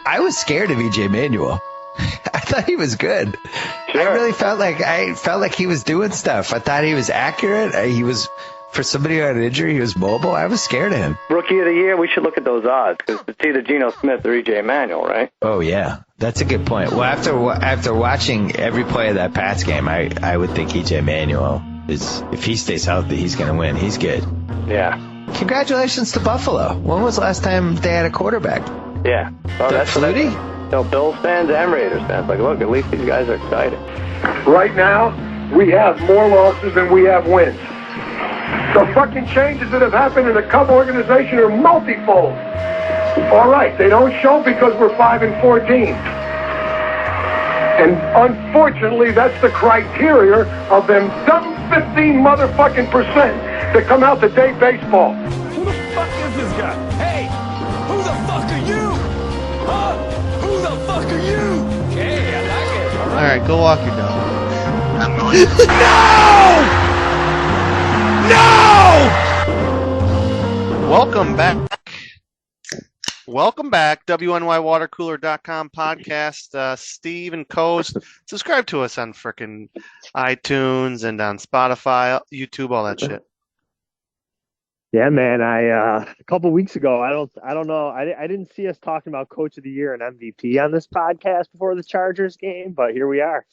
I was scared of EJ Manuel. I thought he was good. Sure. I really felt like he was doing stuff. I thought he was accurate. He was, for somebody who had an injury, he was mobile. I was scared of him. Rookie of the year, we should look at those odds because it's either Geno Smith or EJ Manuel, right? Oh yeah, that's a good point. Well, after watching every play of that Pats game, I would think EJ Manuel is, if he stays healthy, he's going to win. He's good. Yeah. Congratulations to Buffalo. When was the last time they had a quarterback? Yeah. Well, that's Flutie? No, Bills fans and Raiders fans. Like, look, at least these guys are excited. Right now, we have more losses than we have wins. The fucking changes that have happened in the Cub organization are multifold. All right, they don't show because we're 5-14. And unfortunately, that's the criteria of them dumb 15 motherfucking percent that come out to day baseball. Who the fuck is this guy? Hey, who the fuck are you? Huh? Who the fuck are you? Hey, I like it. All right, go walk your dog. No! Welcome back. WNYWaterCooler.com podcast. Steve and Coast. Subscribe to us on frickin' iTunes and on Spotify, YouTube, all that shit. Yeah, man. A couple weeks ago, I don't know. I didn't see us talking about Coach of the Year and MVP on this podcast before the Chargers game, but here we are.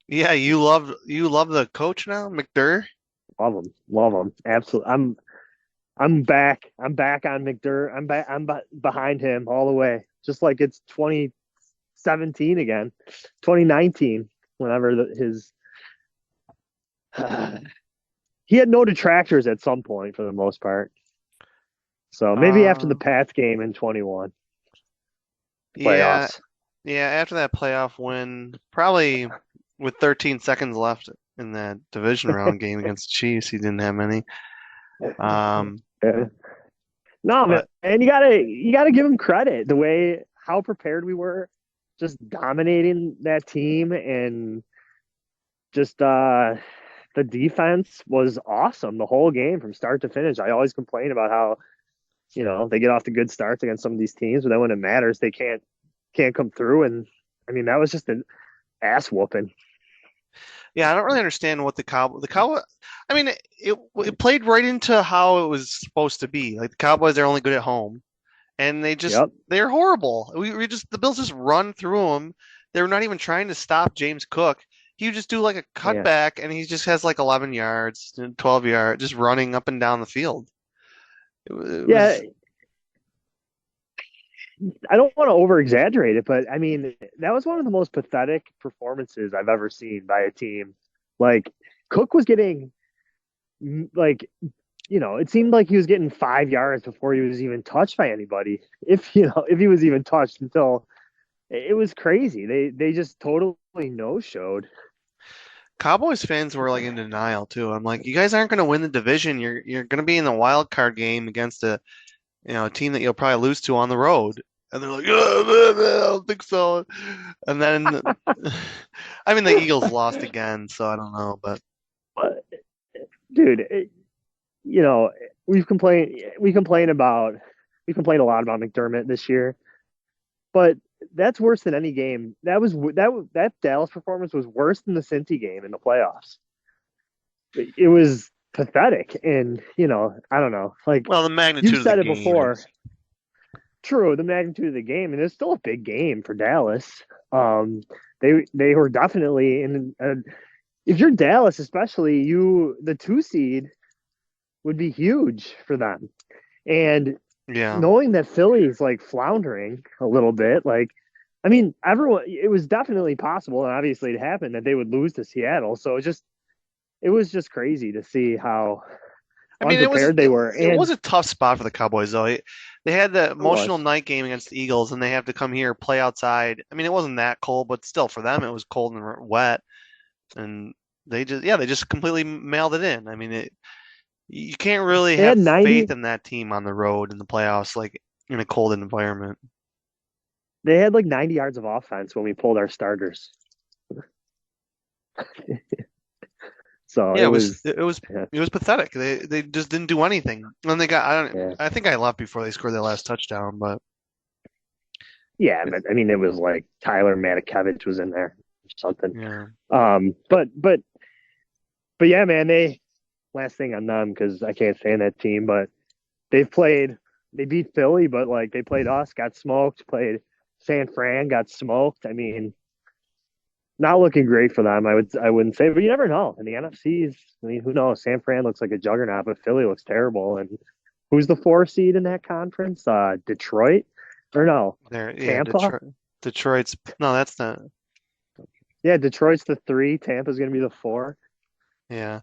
Yeah, you love the coach now, McDerr. Love him. Absolutely. I'm back on McDerr. I'm behind him all the way. Just like it's 2017 again, 2019. Whenever he had no detractors at some point for the most part. So maybe after the Pats game in 21. Playoffs. Yeah, after that playoff win, probably with 13 seconds left in that division round game against the Chiefs, he didn't have any. Yeah. No, man, and you gotta give him credit the way how prepared we were, just dominating that team, and just the defense was awesome the whole game from start to finish. I always complain about how they get off to good starts against some of these teams, but then when it matters, they can't come through. And I mean, that was just an ass whooping. Yeah, I don't really understand what the Cowboys. I mean, it played right into how it was supposed to be. Like the Cowboys, they're only good at home, and they're horrible. The Bills just run through them. They're not even trying to stop James Cook. He would just do like a cutback, and he just has like 11 yards, 12 yards, just running up and down the field. I don't want to over-exaggerate it, but I mean, that was one of the most pathetic performances I've ever seen by a team. Like, Cook was getting, it seemed like he was getting 5 yards before he was even touched by anybody. If he was even touched, until it was crazy. They just totally no-showed. Cowboys fans were like in denial too. I'm like, you guys aren't going to win the division. You're going to be in the wild card game against a team that you'll probably lose to on the road. And they're like, I don't think so. And then, I mean, the Eagles lost again, so I don't know. But dude, we complain a lot about McDermott this year, but that's worse than any game. That Dallas performance was worse than the Cincy game in the playoffs. It was pathetic, and I don't know. Like, well, the magnitude. You said of the it before. True, the magnitude of the game, and it's still a big game for Dallas. They were definitely in. If you're Dallas, especially the 2 seed would be huge for them, and knowing that Philly's like floundering a little bit, like. I mean, it was definitely possible, and obviously it happened, that they would lose to Seattle. So it was just crazy to see how unprepared they were. It was a tough spot for the Cowboys, though. They had the emotional night game against the Eagles, and they have to come here, play outside. I mean, it wasn't that cold, but still, for them, it was cold and wet. And they just completely mailed it in. I mean, you can't really have faith in that team on the road in the playoffs, like in a cold environment. They had like 90 yards of offense when we pulled our starters. So Yeah, it was it was pathetic. They just didn't do anything. And they got I think I left before they scored their last touchdown, but yeah, but I mean it was like Tyler Matakevich was in there or something. yeah. But yeah, man, last thing on them because I can't stand that team, but they beat Philly, but like they played us, got smoked, played San Fran, got smoked. I mean, not looking great for them. I wouldn't say, but you never know. And the NFC's, I mean, who knows? San Fran looks like a juggernaut, but Philly looks terrible. And who's the 4 seed in that conference? Detroit or no? Tampa. Detroit's no, that's not. Yeah, Detroit's the 3. Tampa's going to be the 4. Yeah.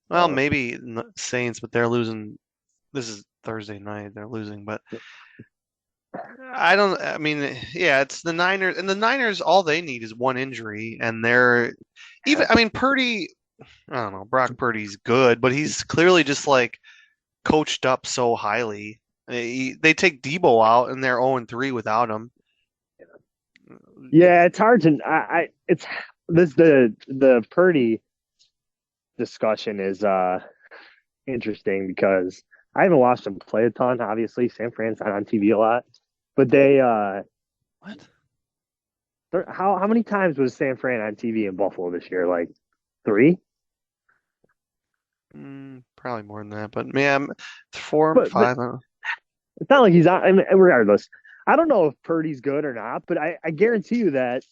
Well, maybe Saints, but they're losing. This is Thursday night. They're losing, but I mean, yeah, it's the Niners, and the Niners, all they need is one injury, and they're even. I mean, Purdy. I don't know. Brock Purdy's good, but he's clearly just like coached up so highly. They take Debo out, and they're 0-3 without him. Yeah, it's hard to. It's this the Purdy discussion is interesting because I haven't watched them play a ton. Obviously, San Fran's not on TV a lot, but they what? How many times was San Fran on TV in Buffalo this year? Like 3? Probably more than that, but man, 4, 5. But it's not like he's on. I mean, regardless, I don't know if Purdy's good or not, but I guarantee you that.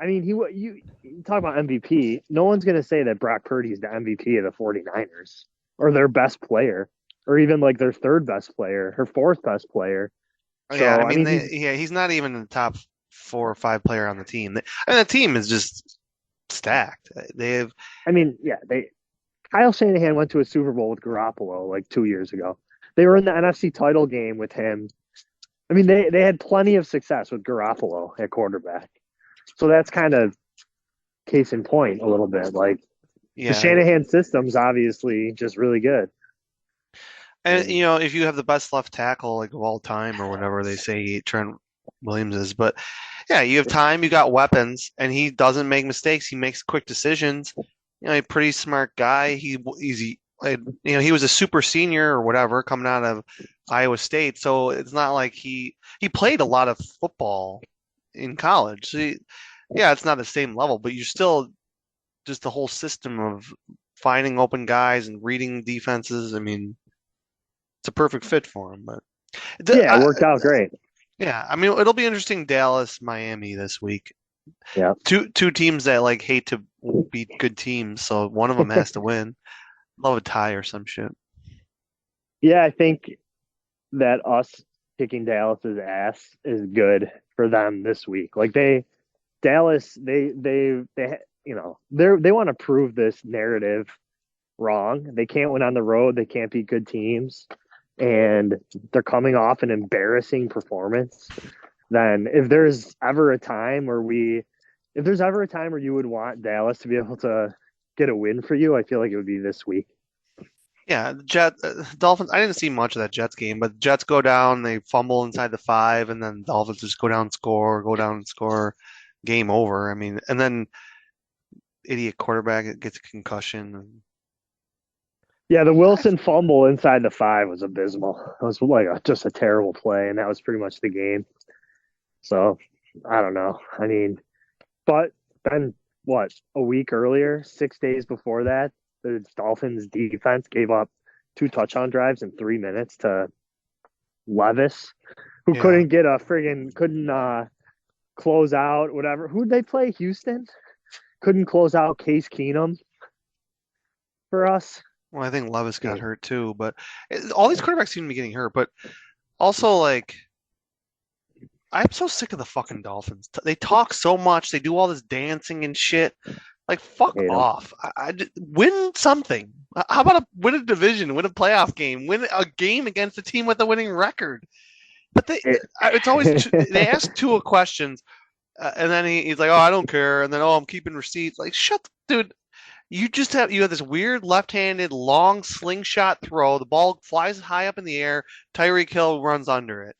I mean, you talk about MVP. No one's going to say that Brock Purdy is the MVP of the 49ers or their best player or even like their 3rd best player or 4th best player. Yeah, so, I mean he's not even in the top 4 or 5 player on the team. And the team is just stacked. They have. I mean, yeah, Kyle Shanahan went to a Super Bowl with Garoppolo like 2 years ago. They were in the NFC title game with him. I mean, they had plenty of success with Garoppolo at quarterback. So that's kind of case in point a little bit. Like the Shanahan system's obviously just really good. And you know, if you have the best left tackle like of all time or whatever they say Trent Williams is, but yeah, you have time, you got weapons, and he doesn't make mistakes. He makes quick decisions. You know, a pretty smart guy. He was a super senior or whatever coming out of Iowa State, so it's not like he played a lot of football in college. So yeah, it's not the same level, but you're still just the whole system of finding open guys and reading defenses. I mean, it's a perfect fit for him. But it worked out great. Yeah, I mean, it'll be interesting. Dallas, Miami this week. Yeah, two teams that like hate to beat good teams, so one of them has to win. Love a tie or some shit. Yeah, I think that us kicking Dallas's ass is good for them this week. Like Dallas, they you know, they want to prove this narrative wrong. They can't win on the road. They can't beat good teams, and they're coming off an embarrassing performance. Then if there's ever a time where you would want Dallas to be able to get a win for you, I feel like it would be this week. Yeah, Dolphins. I didn't see much of that Jets game, but Jets go down, they fumble inside the 5, and then Dolphins just go down and score, game over. I mean, and then idiot quarterback gets a concussion. Yeah, the Wilson fumble inside the 5 was abysmal. It was like just a terrible play, and that was pretty much the game. So I don't know. I mean, but then what? A week earlier, 6 days before that, the Dolphins defense gave up 2 touchdown drives in 3 minutes to Levis, who couldn't close out whatever. Who'd they play? Houston? Couldn't close out Case Keenum for us. Well, I think Levis got hurt too, but all these quarterbacks seem to be getting hurt. But also, like, I'm so sick of the fucking Dolphins. They talk so much. They do all this dancing and shit. Like, fuck off. Win something. How about win a division, win a playoff game, win a game against a team with a winning record? But it's always they ask Tua questions, and then he's like, "Oh, I don't care," and then, "Oh, I'm keeping receipts." Like, shut, dude. You have this weird left-handed long slingshot throw. The ball flies high up in the air. Tyreek Hill runs under it.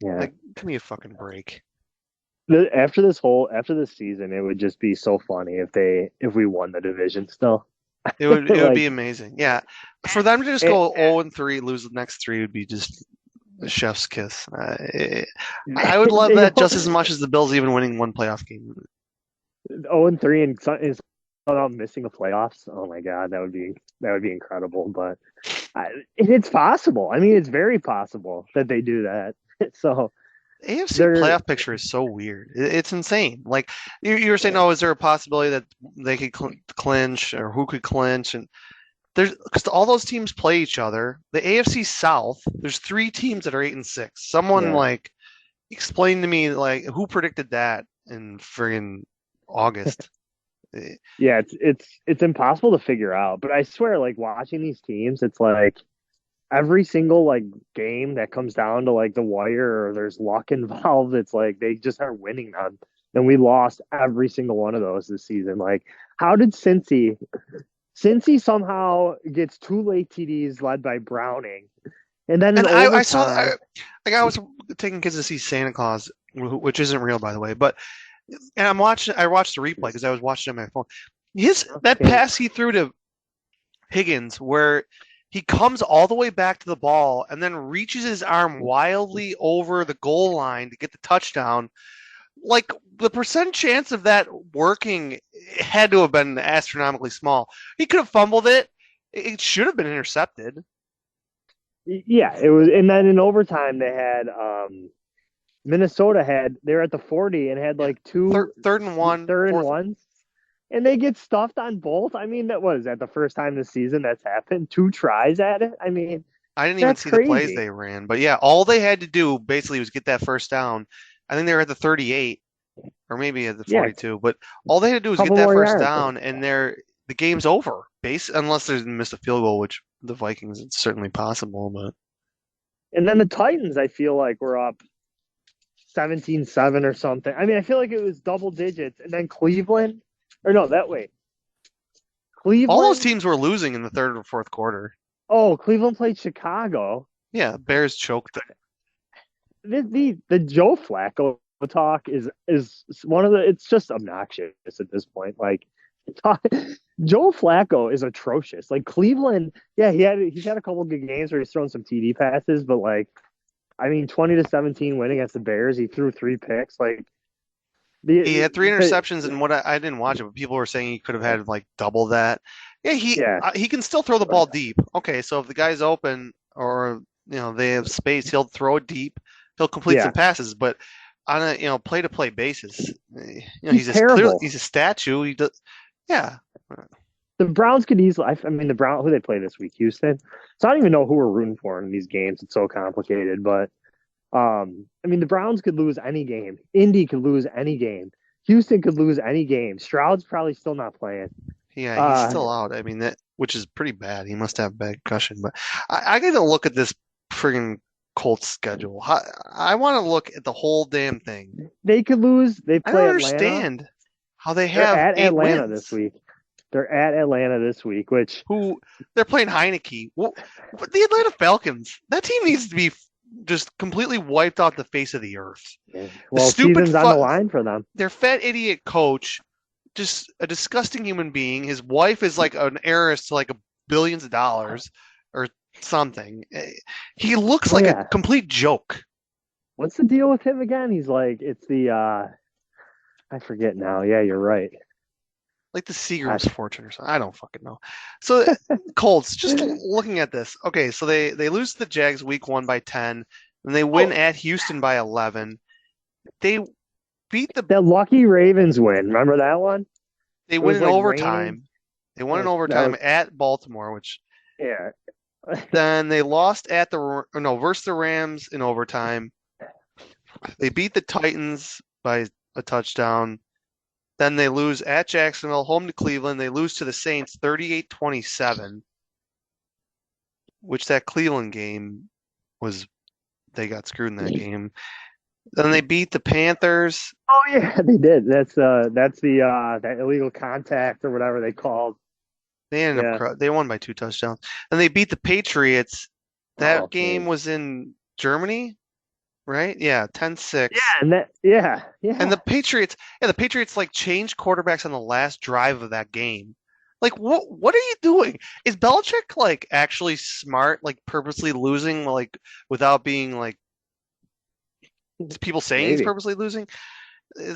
Yeah. Like, give me a fucking break. After this season, it would just be so funny if we won the division still. It would be Like, amazing. Yeah. For them to just go 0-3, lose the next three would be just a chef's kiss. I would love that just as much as the Bills even winning one playoff game. 0-3 and somehow missing the playoffs. Oh my God, that would be incredible. But it's possible. I mean, it's very possible that they do that. So AFC they're playoff picture is so weird. It's insane. Like you were saying, oh, is there a possibility that they could clinch or who could clinch? And there's because all those teams play each other. The AFC South, there's three teams that are 8-6. Someone yeah. like explain to me like who predicted that in friggin' August. Yeah, it's impossible to figure out. But I swear, like watching these teams, it's like every single like game that comes down to like the wire or there's luck involved, it's like they just are winning them. And we lost every single one of those this season. Like, how did Cincy somehow gets two late TDs led by Browning, and then in And I saw overtime, like I was taking kids to see Santa Claus, which isn't real by the way, but and I watched the replay because I was watching on my phone. That pass he threw to Higgins where he comes all the way back to the ball and then reaches his arm wildly over the goal line to get the touchdown. Like the percent chance of that working had to have been astronomically small. He could have fumbled it. It should have been intercepted. yeah, it was. And then in overtime, they were at the 40 and had like two third and one, third and fourth. ones, and they get stuffed on both. I mean, that was at the first time this season that's happened. Two tries at it. I mean, I didn't even see the plays they ran, but yeah, all they had to do basically was get that first down. I think they were at the 38 or maybe at the 42, but all they had to do was get that first down, and the game's over. Unless they missed a field goal, which the Vikings, it's certainly possible. But and then the Titans, I feel like were up 17-7 or something. I mean, I feel like it was double digits, and then Cleveland, or no, that way. Cleveland. All those teams were losing in the third or fourth quarter. Oh, Cleveland played Chicago. Yeah, Bears choked. The Joe Flacco talk is one of the. It's just obnoxious at this point. Like, Joe Flacco is atrocious. Like Cleveland, yeah, he's had a couple good games where he's thrown some TD passes, but like, I mean, 20-17 win against the Bears. He threw 3 picks. Like, he had 3 interceptions, and I didn't watch it, but people were saying he could have had like double that. Yeah, he can still throw the ball deep. Okay, so if the guy's open or they have space, he'll throw it deep. He'll complete some passes, but on a play-to-play basis, he's terrible. He's a statue. He does, yeah. The Browns could easily. I mean, the Browns, who they play this week, Houston. So I don't even know who we're rooting for in these games. It's so complicated, but I mean, the Browns could lose any game. Indy could lose any game. Houston could lose any game. Stroud's probably still not playing. Yeah, he's still out. I mean, which is pretty bad. He must have bad concussion. But I got to look at this friggin' Colts schedule. I want to look at the whole damn thing. They could lose. They play. I don't understand how they have at 8 Atlanta wins. this week. They're at Atlanta this week, they're playing Heineke. Well, the Atlanta Falcons. That team needs to be just completely wiped off the face of the earth. Yeah. Well, season's on the line for them. Their fat idiot coach, just a disgusting human being. His wife is like an heiress to like billions of dollars or something. He looks like a complete joke. What's the deal with him again? He's like, it's the I forget now. Yeah, you're right. Like the Seagram's fortune or something. I don't fucking know. So Colts, just looking at this. Okay, so they lose to the Jags week 1 by 10, and they win at Houston by 11. They beat the lucky Ravens win. Remember that one? They win in overtime. Raining. They won in overtime at Baltimore, which then they lost versus the Rams in overtime. They beat the Titans by a touchdown. Then they lose at Jacksonville, home to Cleveland. They lose to the Saints 38-27, which that Cleveland game they got screwed in that game. Then they beat the Panthers. Oh yeah, they did. That's the that illegal contact or whatever they called. They won by 2 touchdowns. And they beat the Patriots. That game was in Germany. right? Yeah, 10-6. Yeah. And the Patriots like changed quarterbacks on the last drive of that game. Like what are you doing? Is Belichick like actually smart, like purposely losing, like without being like people saying he's Maybe. purposely losing?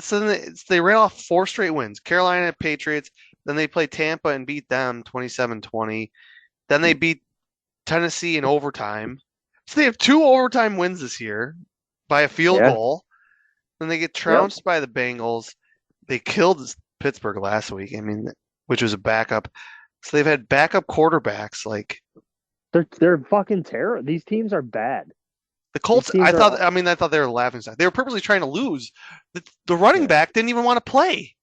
So then they ran off 4 straight wins. Carolina, Patriots, then they played Tampa and beat them 27-20. Then they beat Tennessee in overtime. So they have 2 overtime wins this year by a field Yeah. goal. Then they get trounced by the Bengals. They killed Pittsburgh last week. I mean, which was a backup. So they've had backup quarterbacks. Like They're fucking terrible. These teams are bad. the Colts, I thought they were laughing stock. They were purposely trying to lose. The running back didn't even want to play.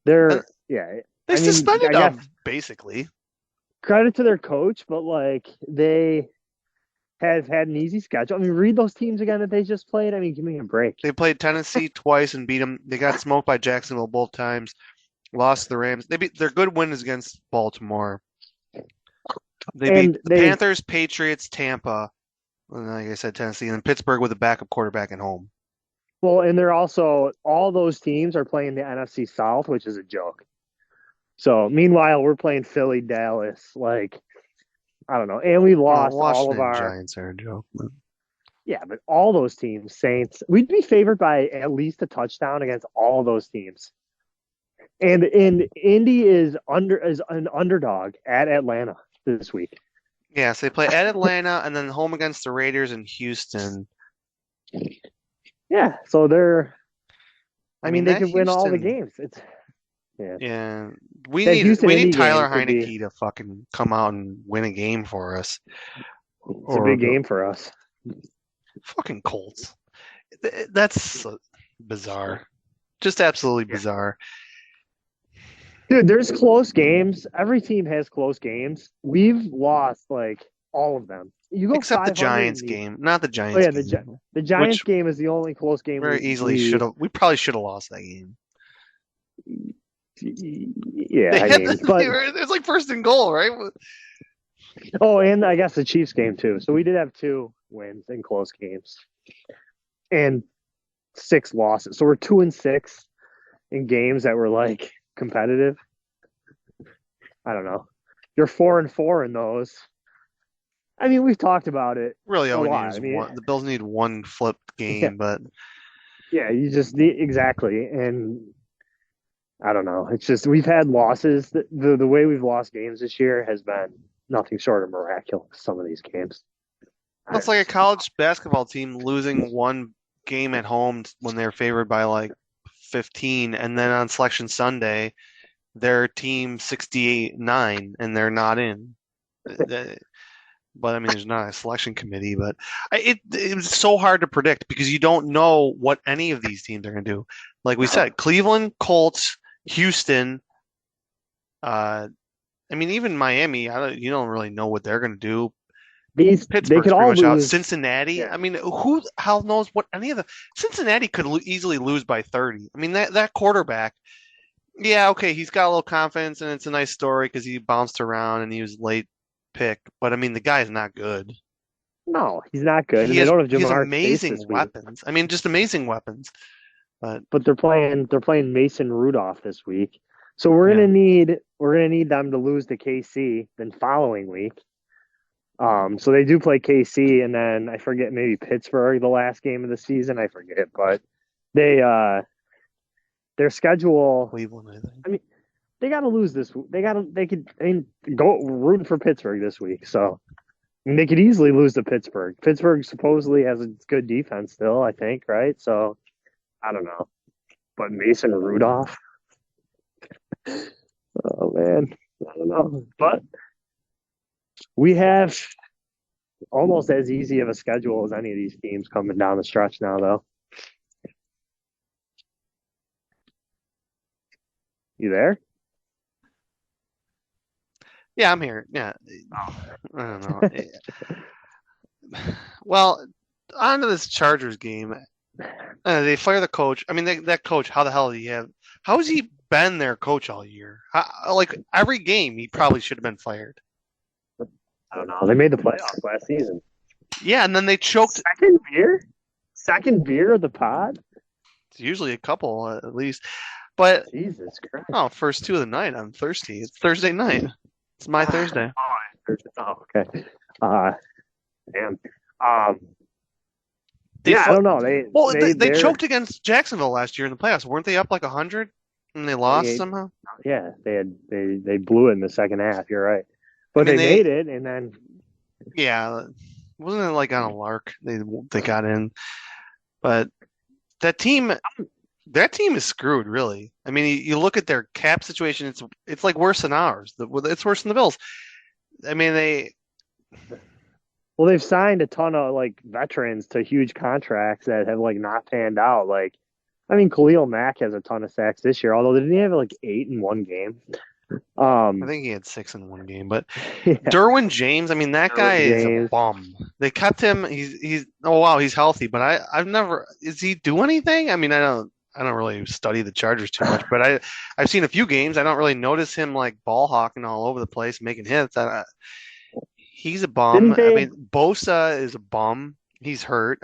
They suspended him basically. Credit to their coach, but like they have had an easy schedule. I mean, read those teams again that they just played. I mean, give me a break. They played Tennessee twice and beat them. They got smoked by Jacksonville both times. Lost to the Rams. Their good win is against Baltimore. They beat the Panthers, Patriots, Tampa, and like I said, Tennessee, and then Pittsburgh with a backup quarterback at home. Well, and they're also all those teams are playing the NFC South, which is a joke. So meanwhile, we're playing Philly, Dallas, like I don't know, and we lost all of our Giants are a joke. Yeah, but all those teams, Saints, we'd be favored by at least a touchdown against all those teams. And Indy is an underdog at Atlanta this week. Yeah, so they play at Atlanta and then home against the Raiders in Houston. Yeah, so they're. I mean, they could win all the games. Yeah. We need Tyler Heineke to fucking come out and win a game for us. It's a big game for us. Fucking Colts. That's bizarre. Just absolutely bizarre. Dude, there's close games. Every team has close games. We've lost like all of them. You go except the Giants game, not the Giants. Oh yeah, the Giants game is the only close game. We probably should have lost that game. Yeah, it was like first and goal, right? Oh, and I guess the Chiefs game too. So we did have 2 wins in close games, and 6 losses. So we're 2-6 in games that were like competitive. I don't know. You're 4-4 in those. I mean, we've talked about it. Really, all we need is one. The Bills need one flipped game, but yeah, you just need exactly. And I don't know. It's just we've had losses. The way we've lost games this year has been nothing short of miraculous. Some of these games. It's like a college basketball team losing one game at home when they're favored by like 15, and then on Selection Sunday, their team 68-9, and they're not in. But I mean, there's not a selection committee, but it was so hard to predict because you don't know what any of these teams are going to do. Like we said, Cleveland, Colts, Houston. I mean, even Miami. You don't really know what they're going to do. Pittsburgh's pretty much out. Cincinnati. Yeah. I mean, who hell knows what any of the Cincinnati could easily lose by 30. I mean, that quarterback. Yeah, okay, he's got a little confidence, and it's a nice story because he bounced around and he was late pick. But I mean, the guy's not good. No, he's not good. He has amazing weapons. I mean, just amazing weapons. But they're playing Mason Rudolph this week, so we're gonna need them to lose to KC the following week. So they do play KC, and then I forget maybe Pittsburgh the last game of the season. I forget, but they their schedule. Cleveland, I think. I mean, they got to lose this. They could go rooting for Pittsburgh this week. So I mean, they could easily lose to Pittsburgh. Pittsburgh supposedly has a good defense still, I think, right? So I don't know, but Mason Rudolph. Oh man, I don't know, but we have almost as easy of a schedule as any of these teams coming down the stretch now, though. You there? Yeah, I'm here. Yeah. I don't know. Well, on to this Chargers game. They fire the coach. I mean, that coach, how the hell did he have? How has he been their coach all year? Like, every game, he probably should have been fired. I don't know. They made the playoffs last season. Yeah, and then they choked. Second year? Second beer of the pod? It's usually a couple at least. But Jesus Christ. first two of the night. I'm thirsty. It's Thursday night. It's my Thursday. Oh, okay. Damn. I They don't know. They choked against Jacksonville last year in the playoffs. Weren't they up like 100 and they lost somehow? Yeah, they blew it in the second half. You're right, but they made it, and then wasn't it like on a lark? They got in, but that team is screwed. Really, I mean, you look at their cap situation. It's like worse than ours. It's worse than the Bills. I mean, they've signed a ton of like veterans to huge contracts that have like not panned out. Like, I mean, Khalil Mack has a ton of sacks this year, although didn't he have like 8 in one game? I think he had 6 in one game, but Derwin James, I mean, that guy is a bum. They kept him. He's oh wow, he's healthy, but I've never is he do anything? I mean, I don't really study the Chargers too much, but I've seen a few games. I don't really notice him like ball hawking all over the place, making hits. He's a bum. I mean, Bosa is a bum. He's hurt.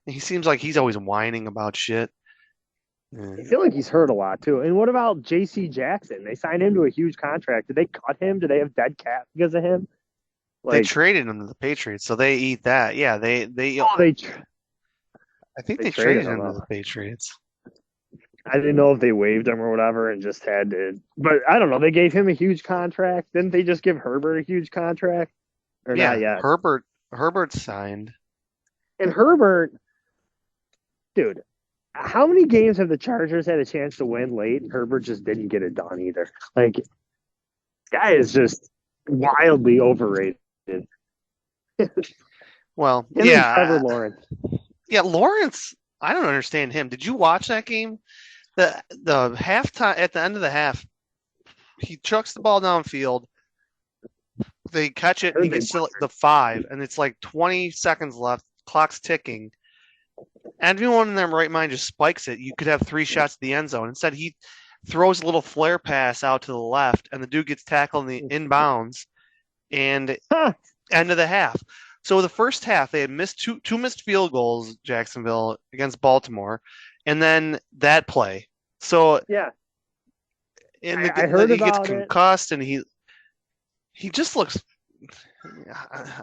He seems like he's always whining about shit. I feel like he's hurt a lot too. And what about J.C. Jackson? They signed him to a huge contract. Did they cut him? Do they have dead cap because of him? They traded him to the Patriots, so they eat that. Yeah, I think they traded him to the Patriots. I didn't know if they waived him or whatever and just had to. But I don't know. They gave him a huge contract. Didn't they just give Herbert a huge contract? Or not yet? Herbert signed. And Herbert, dude, how many games have the Chargers had a chance to win late and Herbert just didn't get it done either? Like, guy is just wildly overrated. Well, Trevor Lawrence. Yeah, Lawrence, I don't understand him. Did you watch that game? The halftime, at the end of the half, he chucks the ball downfield. They catch it, and he gets to the 5, and it's like 20 seconds left. Clock's ticking. Everyone in their right mind just spikes it. You could have 3 shots at the end zone. Instead, he throws a little flare pass out to the left, and the dude gets tackled in the inbounds, and end of the half. So the first half, they had missed two missed field goals, Jacksonville, against Baltimore, and then that play. So and he gets concussed, and he just looks.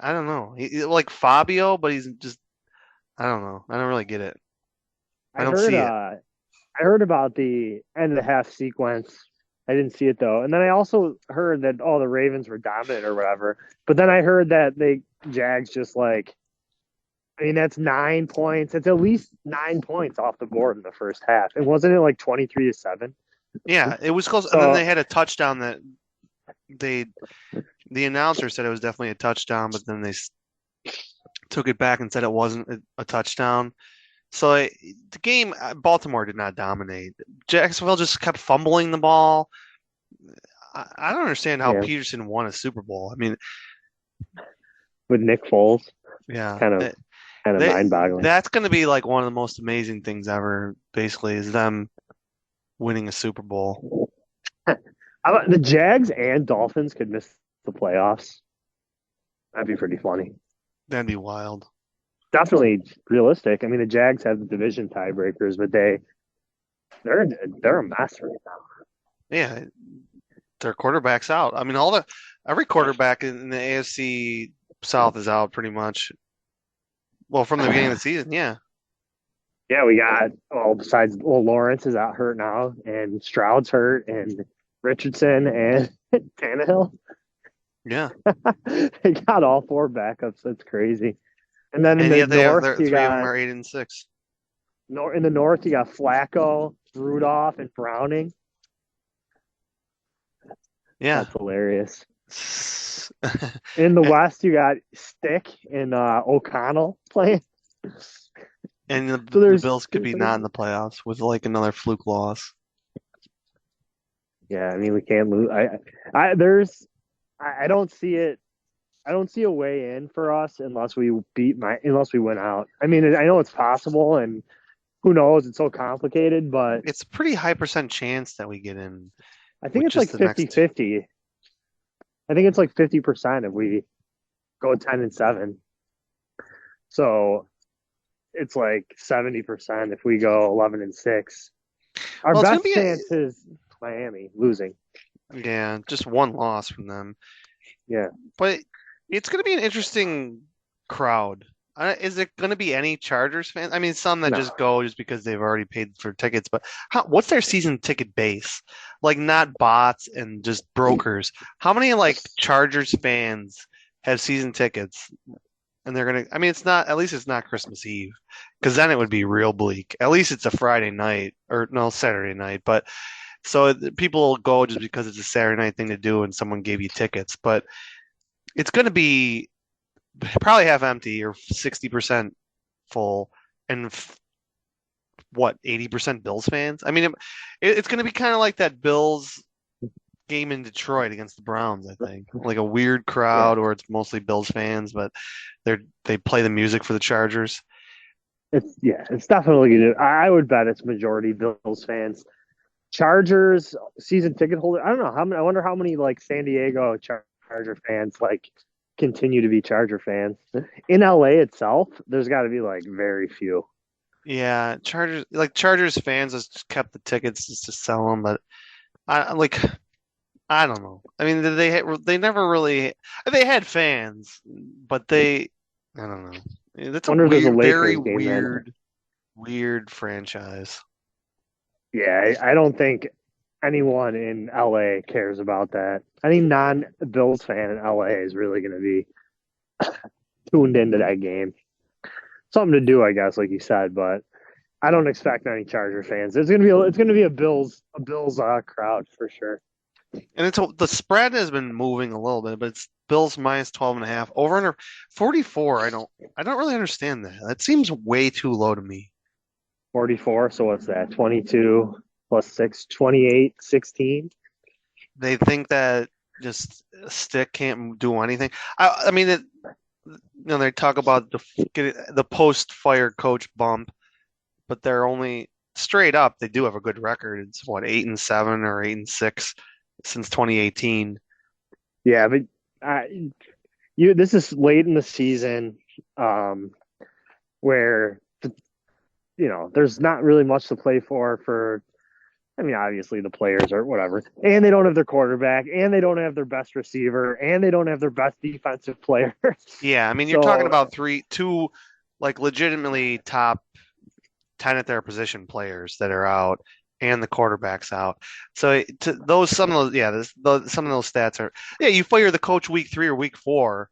I don't know. He like Fabio, but he's just. I don't know. I don't really get it. I don't see it. I heard about the end of the half sequence. I didn't see it though. And then I also heard that the Ravens were dominant or whatever. But then I heard that Jags just like, I mean, that's 9 points. It's at least 9 points off the board in the first half. And wasn't it like 23-7? Yeah, it was close. And then they had a touchdown that the announcer said it was definitely a touchdown, but then they took it back and said it wasn't a touchdown. So the game, Baltimore did not dominate. Jacksonville just kept fumbling the ball. I don't understand how Peterson won a Super Bowl. I mean, with Nick Foles, kind of mind-boggling. That's going to be like one of the most amazing things ever. Basically, is them winning a Super Bowl. The Jags and Dolphins could miss the playoffs. That'd be pretty funny. That'd be wild. Definitely realistic. I mean, the Jags have the division tiebreakers, but they're a mess right now. Yeah, their quarterback's out. I mean, every quarterback in the AFC South is out pretty much. Well, from the beginning of the season, yeah. Yeah, we got Lawrence is out hurt now, and Stroud's hurt, and Richardson and Tannehill. Yeah, they got all 4 backups. That's crazy. And then in the north, you got 8-6. In the north, you got Flacco, Rudolph, and Browning. Yeah, that's hilarious. In the west, you got Stick and O'Connell playing. And the Bills could be not in the playoffs with like another fluke loss. Yeah, I mean we can't lose. I don't see it. I don't see a way in for us unless we win out. I mean, I know it's possible, and who knows? It's so complicated, but it's a pretty high % chance that we get in. I think it's like 50-50. I think it's like 50% if we go 10-7. So it's like 70% if we go 11-6. Our Well, it's gonna best be chance is Miami losing. yeah, just one loss from them. Yeah. But it's going to be an interesting crowd. Is it going to be any Chargers fans? I mean, some that No. just go just because they've already paid for tickets. But what's their season ticket base? Like not bots and just brokers. How many like Chargers fans have season tickets? And they're gonna. I mean, it's not. At least it's not Christmas Eve, because then it would be real bleak. At least it's a Friday night or no Saturday night. But so people will go just because it's a Saturday night thing to do, and someone gave you tickets. But it's going to be probably half empty or 60% full and what 80% Bills fans. I mean, it's going to be kind of like that Bills game in Detroit against the Browns. I think like a weird crowd where it's mostly Bills fans, but they play the music for the Chargers. It's definitely gonna. I would bet it's majority Bills fans. Chargers season ticket holder. I don't know how many. I wonder how many like San Diego Charger fans like continue to be Charger fans. In LA itself, there's got to be like very few. Yeah, Chargers fans just kept the tickets just to sell them, but I don't know. I mean, they never really they had fans, but I don't know. That's a Wonder if there's a weird, very Lakers game then. weird franchise. Yeah, I don't think anyone in LA cares about that. Any non-Bills fan in LA is really going to be tuned into that game. Something to do, I guess, like you said, but I don't expect any Charger fans. It's gonna be a Bills crowd for sure. And the spread has been moving a little bit, but it's Bills minus 12.5 over under 44. I don't really understand that. That seems way too low to me. 44. So what's that? 22 plus 6, 28, 16. They think that just a stick can't do anything. I mean, they talk about the post-fire coach bump, but they're only straight up. They do have a good record. It's what 8-7 or 8-6 since 2018. Yeah, but this is late in the season, where there's not really much to play for. I mean, obviously the players or whatever, and they don't have their quarterback, and they don't have their best receiver, and they don't have their best defensive player. Yeah, I mean, you're talking about two like legitimately top 10 at their position players that are out, and the quarterback's out. So some of those stats are you fire the coach week 3 or week 4.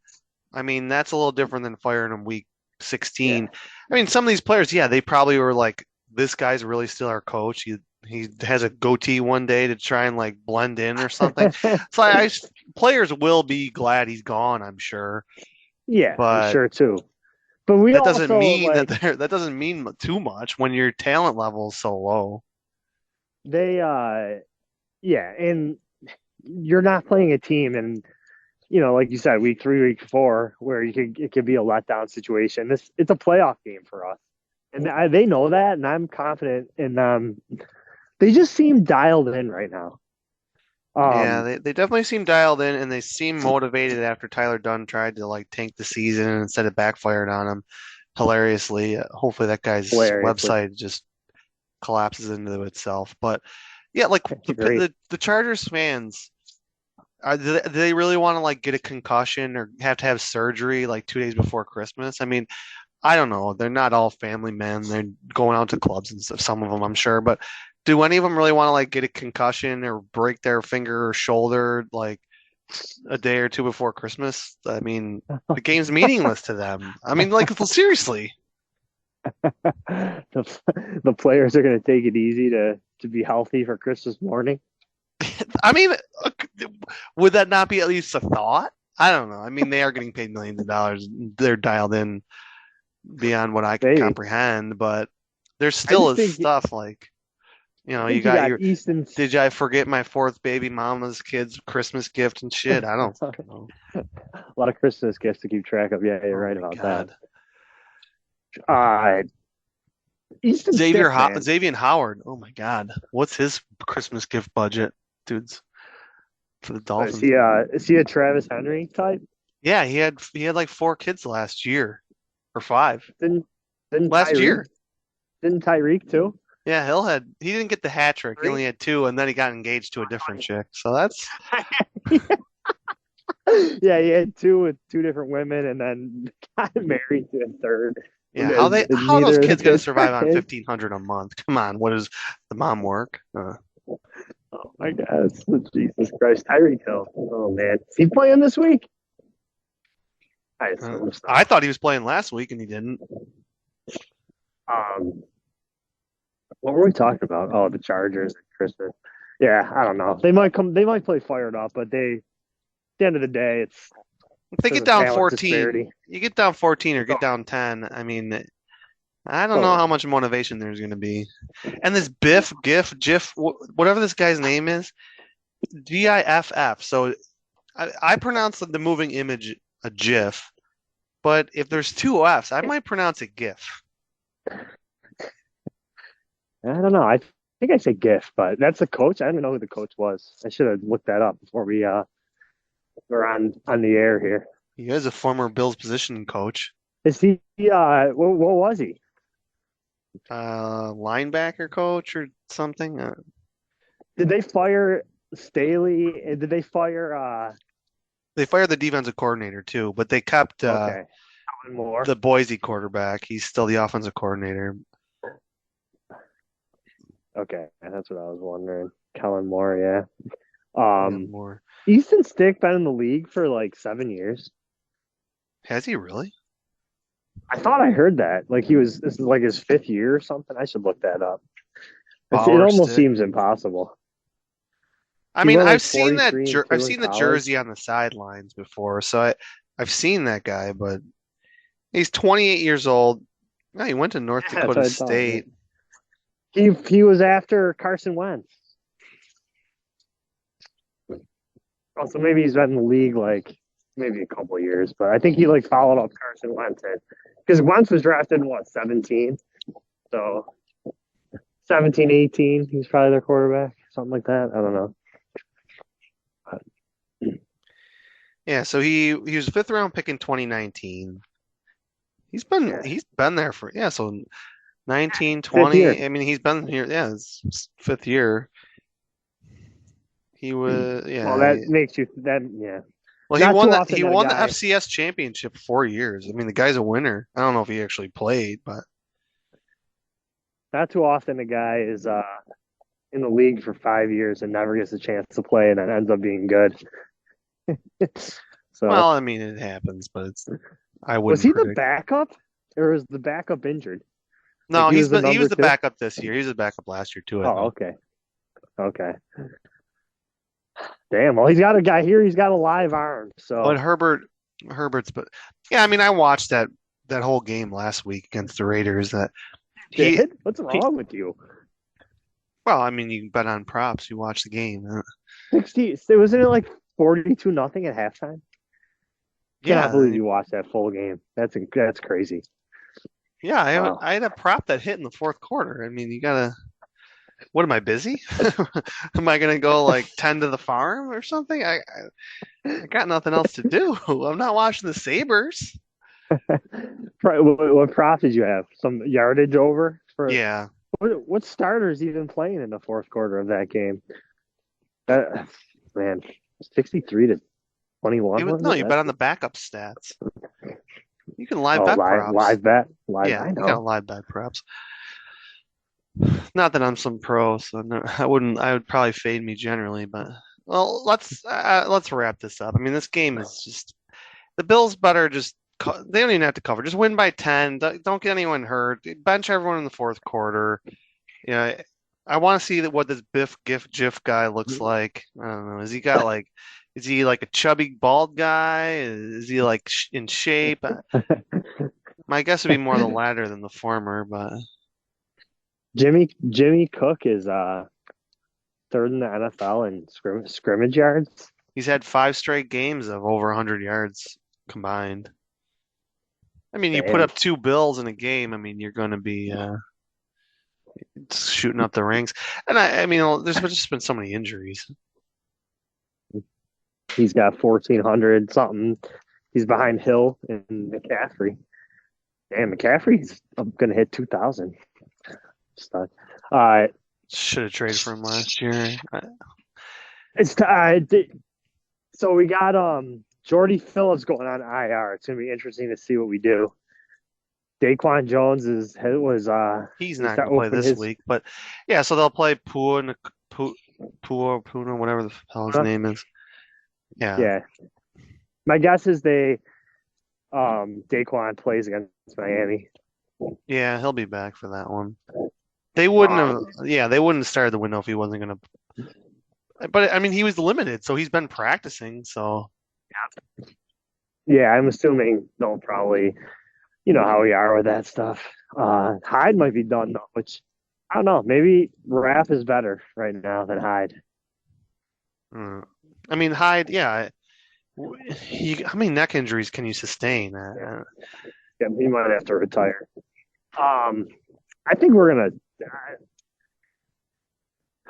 I mean, that's a little different than firing him week 16. Yeah. I mean, some of these players, they probably were like, this guy's really still our coach. He has a goatee one day to try and like blend in or something. So players will be glad he's gone, I'm sure. Yeah, but I'm sure too. But that doesn't mean that doesn't mean too much when your talent level is so low. They and you're not playing a team, and like you said, week 3, week 4, where it could be a letdown situation. It's a playoff game for us, and they know that, and I'm confident in them. They just seem dialed in right now. They definitely seem dialed in, and they seem motivated after Tyler Dunn tried to like tank the season and instead it backfired on him hilariously. Hopefully that guy's website just collapses into itself. But yeah, like the Chargers fans, do they really want to like get a concussion or have to have surgery like 2 days before Christmas? I mean, I don't know. They're not all family men. They're going out to clubs and stuff. Some of them, I'm sure, but do any of them really want to like get a concussion or break their finger or shoulder like a day or two before Christmas? I mean, the game's meaningless to them. I mean, like seriously. The players are going to take it easy to be healthy for Christmas morning. I mean, would that not be at least a thought? I don't know. I mean, they are getting paid millions of dollars. They're dialed in beyond what I can comprehend, but there still is stuff like, you got your Easton. Did I forget my 4th baby mama's kid's Christmas gift and shit? I don't know. A lot of Christmas gifts to keep track of. Yeah, you're right about that. Easton Xavier Howard. Oh my God, what's his Christmas gift budget, dudes? For the Dolphins. Is he a Travis Henry type? Yeah, he had like 4 kids last year, or 5. last year. Didn't Tyreek too? Yeah, he didn't get the hat trick. He only had 2, and then he got engaged to a different chick. So that's yeah, he had 2 with 2 different women, and then got married to a third. yeah. How are those kids going to survive on $1,500 a month? Come on, what does the mom work? Oh my God, Jesus Christ, Tyreek Hill. Oh man, is he playing this week? I thought he was playing last week, and he didn't. What were we talking about? Oh, the Chargers and Christmas. Yeah, I don't know. They might play fired up, but at the end of the day, it's if they get down 14, disparity. You get down 14 or get down 10. I mean, I don't know how much motivation there's going to be. And this GIF, whatever this guy's name is, GIFF. So I pronounce the moving image a GIF, but if there's 2 F's, I might pronounce it GIF. I don't know. I think I say GIF, but that's the coach. I don't even know who the coach was. I should have looked that up before we're on the air here. He is a former Bills position coach. Is he? What was he? Linebacker coach or something. Did they fire Staley? Did they fire? They fired the defensive coordinator too, but they kept the Boise quarterback. He's still the offensive coordinator. Okay, that's what I was wondering. Kellen Moore, yeah. Moore. Easton Stick been in the league for like 7 years. Has he really? I thought I heard that. Like this is like his 5th year or something. I should look that up. It almost seems impossible. I mean, I've seen that. I've seen the jersey on the sidelines before, so I've seen that guy. But he's 28 years old. No, he went to North Dakota State. He was after Carson Wentz. Also, maybe he's been in the league like maybe a couple of years, but I think he like followed up Carson Wentz because Wentz was drafted in 17, so 17, 18. He's probably their quarterback, something like that. I don't know. Yeah, so he was a 5th round pick in 2019. He's been there for so 19, 20. I mean, he's been here. Yeah, it's his 5th year. He was Well, that makes you yeah. Well, he won the FCS championship 4 years. I mean, the guy's a winner. I don't know if he actually played, but not too often a guy is in the league for 5 years and never gets a chance to play and then ends up being good. So, well, I mean, it happens, but I wouldn't. Was he the backup, or was the backup injured? No, he was the backup this year. He was the backup last year too. Okay. Damn. Well, he's got a guy here. He's got a live arm. So, but Herbert's. But yeah, I mean, I watched that whole game last week against the Raiders. What's wrong with you? Well, I mean, you bet on props. You watch the game. 60. Wasn't it like 42-0 at halftime? Yeah, I believe you watched that full game. That's crazy. Yeah, I had a prop that hit in the 4th quarter. I mean, you gotta. What am I busy? Am I gonna go like 10 to the farm or something? I got nothing else to do. I'm not watching the Sabres. What prop did you have? Some yardage over? Yeah. What starters even playing in the 4th quarter of that game? Man, 63-21. You bet on the backup stats. You can live bet props. Live bet? Yeah, you got live bet props. Not that I'm some pro, so I would probably fade me generally, but well, let's wrap this up. I mean, this game is just the Bills better just they don't even have to cover. Just win by 10. Don't get anyone hurt. Bench everyone in the 4th quarter. Yeah, I want to see what this Biff Gif Jif guy looks like. I don't know. Is he like a chubby bald guy? Is he like in shape? My guess would be more the latter than the former, but Jimmy Cook is 3rd in the NFL in scrimmage yards. He's had 5 straight games of over 100 yards combined. I mean, you put up 2 Bills in a game. I mean, you're going to be shooting up the ranks. And I mean, there's just been so many injuries. He's got 1,400 something. He's behind Hill and McCaffrey. Damn, McCaffrey's going to hit 2,000. Stuck. Should have traded for him last year. So we got Jordy Phillips going on IR. It's going to be interesting to see what we do. Daquan Jones he's not going to play this week, but yeah, so they'll play Puna, whatever the hell his name is. Yeah. My guess is Daquan plays against Miami. Yeah, he'll be back for that one. They wouldn't have started the window if he wasn't going to. But I mean, he was limited, so he's been practicing. So yeah, I'm assuming they'll probably, you know how we are with that stuff. Hyde might be done though, which I don't know. Maybe Raff is better right now than Hyde. I mean, Hyde, yeah. How many neck injuries can you sustain? Yeah, he might have to retire. I think we're gonna.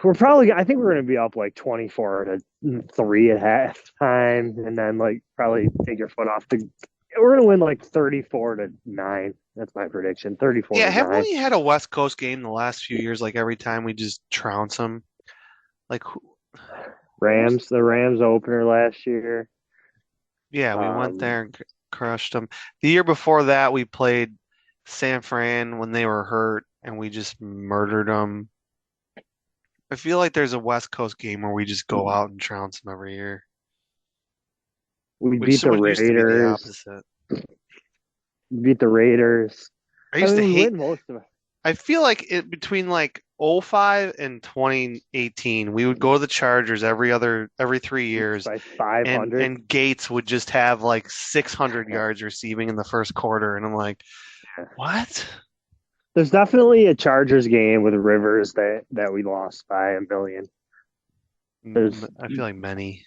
I think we're gonna be up like 24-3 at halftime, and then like probably take your foot off we're gonna win like 34-9. That's my prediction. 34. Yeah, haven't we had a West Coast game the last few years? Like every time we just trounce them. Like the Rams opener last year. Yeah, we went there and crushed them. The year before that, we played San Fran when they were hurt, and we just murdered them. I feel like there's a West Coast game where we just go out and trounce them every year. We beat the Raiders. Beat the Raiders. I used to hate most of it. I feel like between like 05 and 2018, we would go to the Chargers every 3 years. By 500. And Gates would just have like 600 yards receiving in the first quarter. And I'm like, what? There's definitely a Chargers game with Rivers that we lost by a million. I feel like many.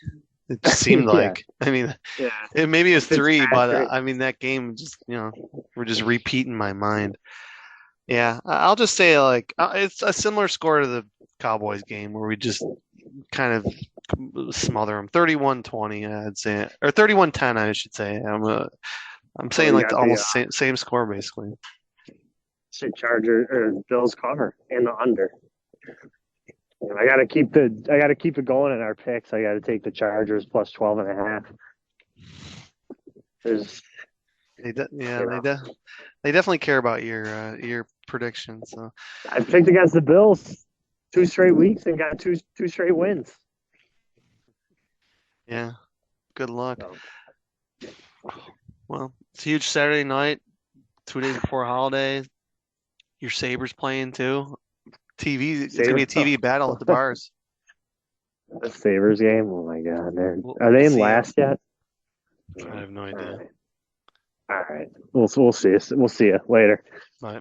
It just seemed like, I mean, maybe it was 3, but I mean, that game just, we're just repeating my mind. Yeah, I'll just say like it's a similar score to the Cowboys game where we just kind of smother them. 31-20, I'd say, or 31-10, I should say. I'm saying like almost same score basically. Charger or Bills cover and the under. I gotta keep it going in our picks. I gotta take the Chargers plus 12.5. They definitely care about your predictions. So I picked against the Bills 2 straight weeks and got two straight wins. Yeah, good luck. Well, it's a huge Saturday night, 2 days before holidays. Your Sabres playing too. It's gonna be a TV battle at the bars. The Sabres game. Oh my God, are they in last yet? I have no idea. All right. We'll see. We'll see you later. Bye.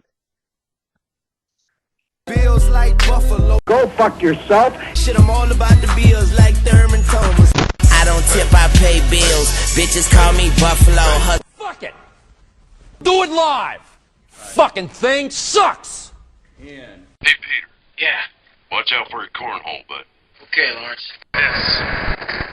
Bills like Buffalo. Go fuck yourself. Shit, I'm all about the Bills like Thurman Thomas. I don't tip, I pay bills. Bitches call me Buffalo. Fuck it. Do it live. Fucking thing sucks. Hey, Peter. Yeah. Watch out for your cornhole, bud. Okay, Lawrence. Yes.